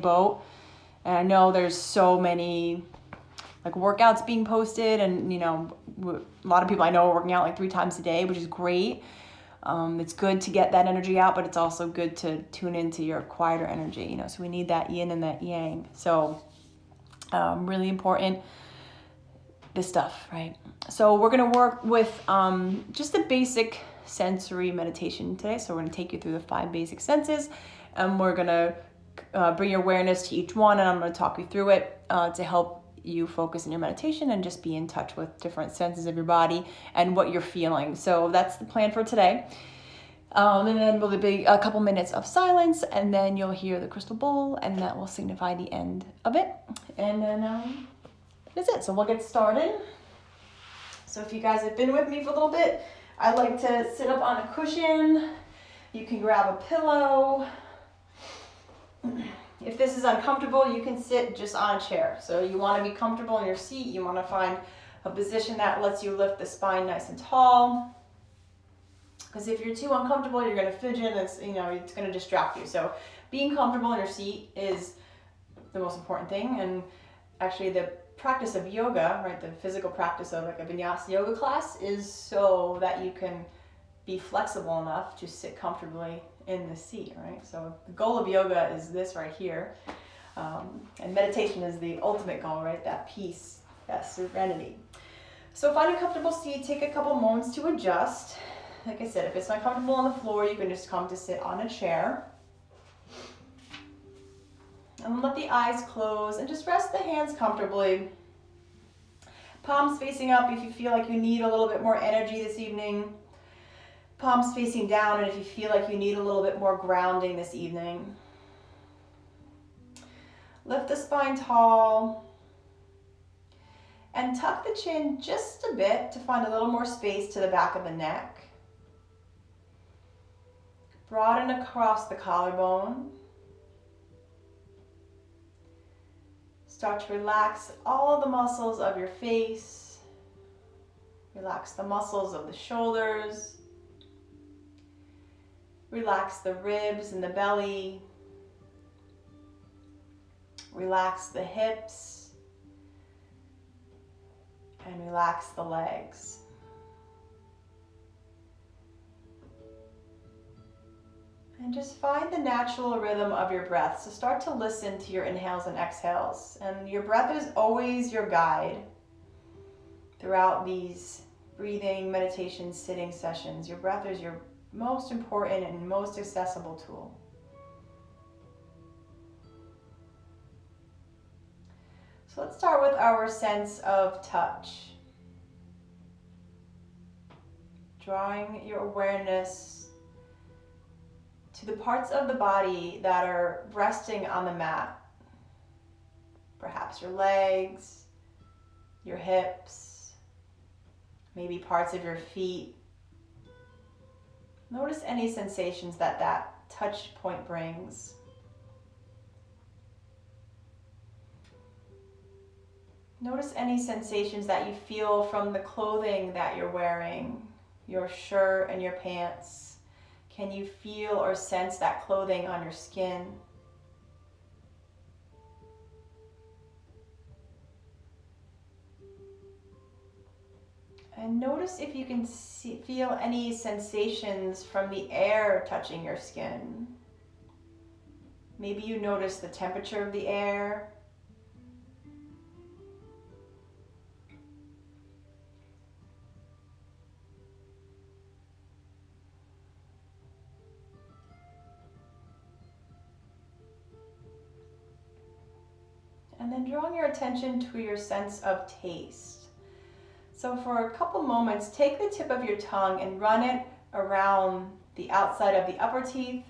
boat. And I know there's so many like workouts being posted, and a lot of people I know are working out like 3 times a day, which is great. It's good to get that energy out, but it's also good to tune into your quieter energy, so we need that yin and that yang. So really important, this stuff, right? So we're going to work with just a basic sensory meditation today. So we're going to take you through the 5 basic senses, and we're going to bring your awareness to each one, and I'm going to talk you through it to help you focus in your meditation and just be in touch with different senses of your body and what you're feeling. So that's the plan for today. And then will be a couple minutes of silence, and then you'll hear the crystal bowl, and that will signify the end of it. And then that's it. So we'll get started. So if you guys have been with me for a little bit, I like to sit up on a cushion. You can grab a pillow. If this is uncomfortable, you can sit just on a chair. So you want to be comfortable in your seat. You want to find a position that lets you lift the spine nice and tall. Because if you're too uncomfortable, you're going to fidget, and it's going to distract you. So being comfortable in your seat is the most important thing. And actually the practice of yoga, right, the physical practice of like a vinyasa yoga class, is so that you can be flexible enough to sit comfortably in the seat, right? So the goal of yoga is this right here. And meditation is the ultimate goal, right? That peace, that serenity. So find a comfortable seat, take a couple moments to adjust. Like I said, if it's not comfortable on the floor, you can just come to sit on a chair. And let the eyes close and just rest the hands comfortably. Palms facing up if you feel like you need a little bit more energy this evening. Palms facing down, and if you feel like you need a little bit more grounding this evening. Lift the spine tall. And tuck the chin just a bit to find a little more space to the back of the neck. Broaden across the collarbone. Start to relax all the muscles of your face. Relax the muscles of the shoulders. Relax the ribs and the belly. Relax the hips. And relax the legs. And just find the natural rhythm of your breath. So start to listen to your inhales and exhales. And your breath is always your guide throughout these breathing, meditation, sitting sessions. Your breath is your most important and most accessible tool. So let's start with our sense of touch. Drawing your awareness to the parts of the body that are resting on the mat. Perhaps your legs, your hips, maybe parts of your feet. Notice any sensations that touch point brings. Notice any sensations that you feel from the clothing that you're wearing, your shirt and your pants. Can you feel or sense that clothing on your skin? And notice if you can feel any sensations from the air touching your skin. Maybe you notice the temperature of the air. And then drawing your attention to your sense of taste. So for a couple moments, take the tip of your tongue and run it around the outside of the upper teeth.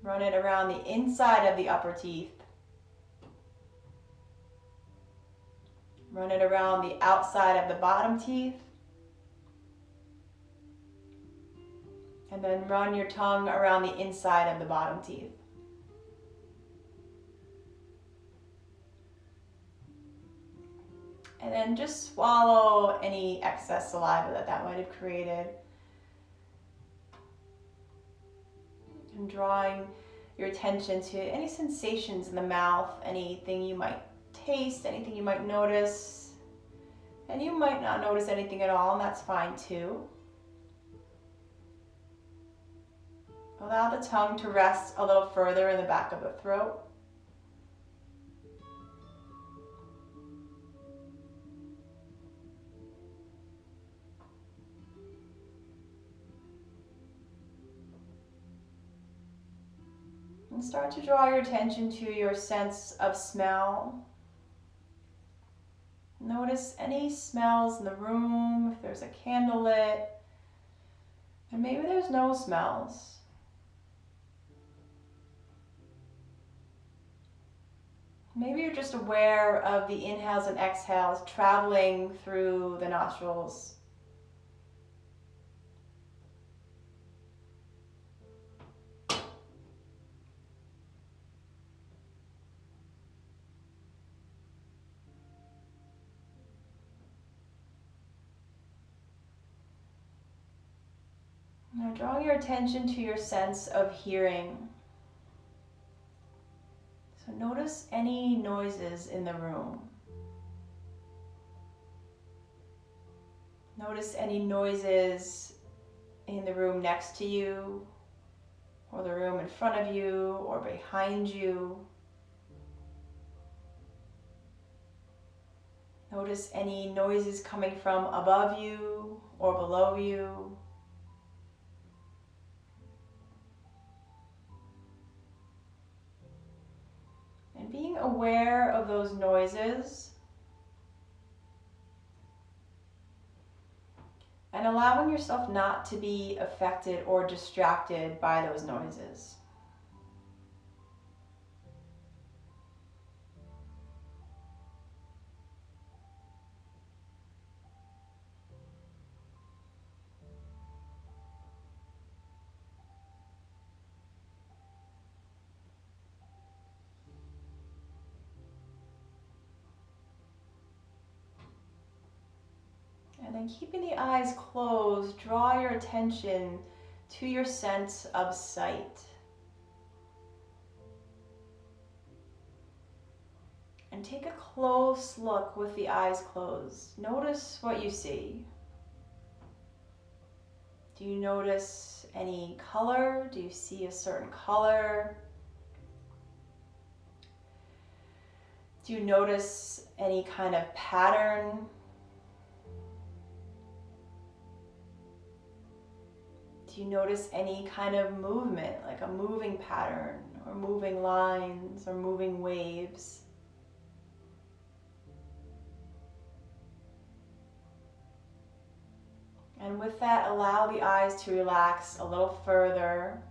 Run it around the inside of the upper teeth. Run it around the outside of the bottom teeth. And then run your tongue around the inside of the bottom teeth. And then just swallow any excess saliva that might have created. And drawing your attention to any sensations in the mouth, anything you might taste, anything you might notice. And you might not notice anything at all, and that's fine too. Allow the tongue to rest a little further in the back of the throat. And start to draw your attention to your sense of smell. Notice any smells in the room, if there's a candle lit, and maybe there's no smells. Maybe you're just aware of the inhales and exhales traveling through the nostrils. Now draw your attention to your sense of hearing. So notice any noises in the room. Notice any noises in the room next to you, or the room in front of you, or behind you. Notice any noises coming from above you or below you. And being aware of those noises and allowing yourself not to be affected or distracted by those noises. And then keeping the eyes closed, draw your attention to your sense of sight. And take a close look with the eyes closed. Notice what you see. Do you notice any color? Do you see a certain color? Do you notice any kind of pattern? Do you notice any kind of movement, like a moving pattern, or moving lines, or moving waves? And with that, allow the eyes to relax a little further.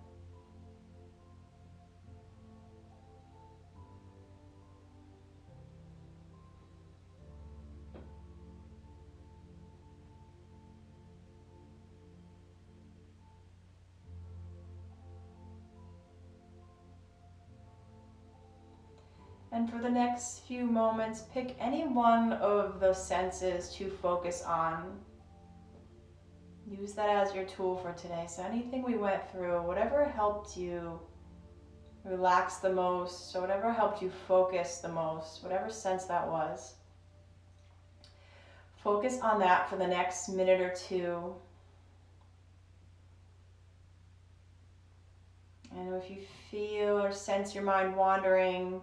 And for the next few moments, pick any one of the senses to focus on. Use that as your tool for today. So anything we went through, whatever helped you relax the most, or whatever helped you focus the most, whatever sense that was, focus on that for the next minute or two. And if you feel or sense your mind wandering,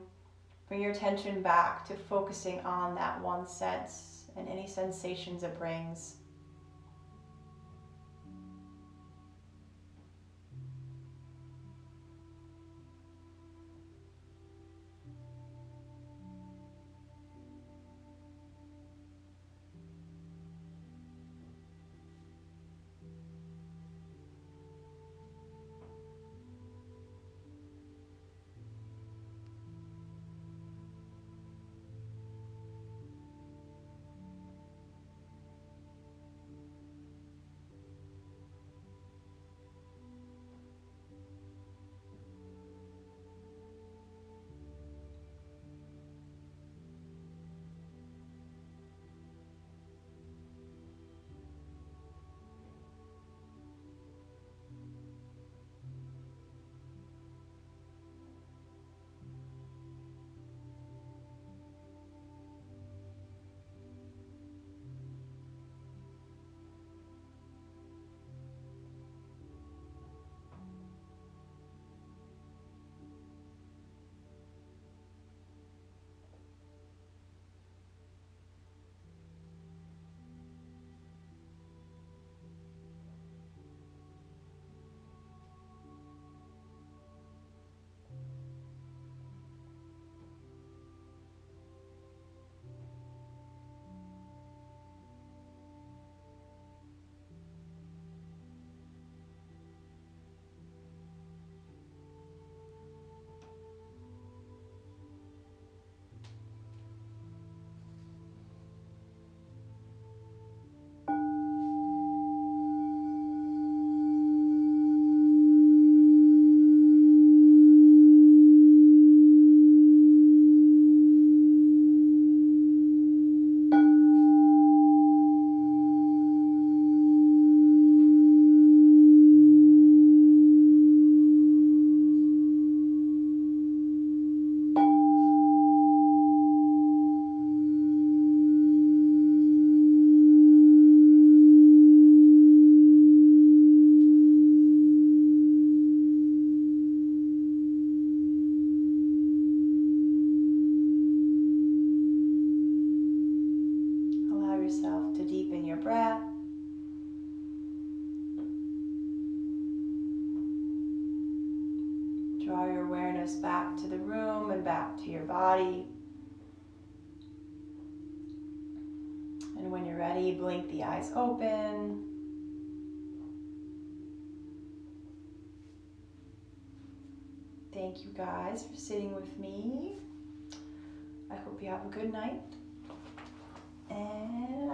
bring your attention back to focusing on that one sense and any sensations it brings. Draw your awareness back to the room and back to your body. And when you're ready, blink the eyes open. Thank you guys for sitting with me. I hope you have a good night. And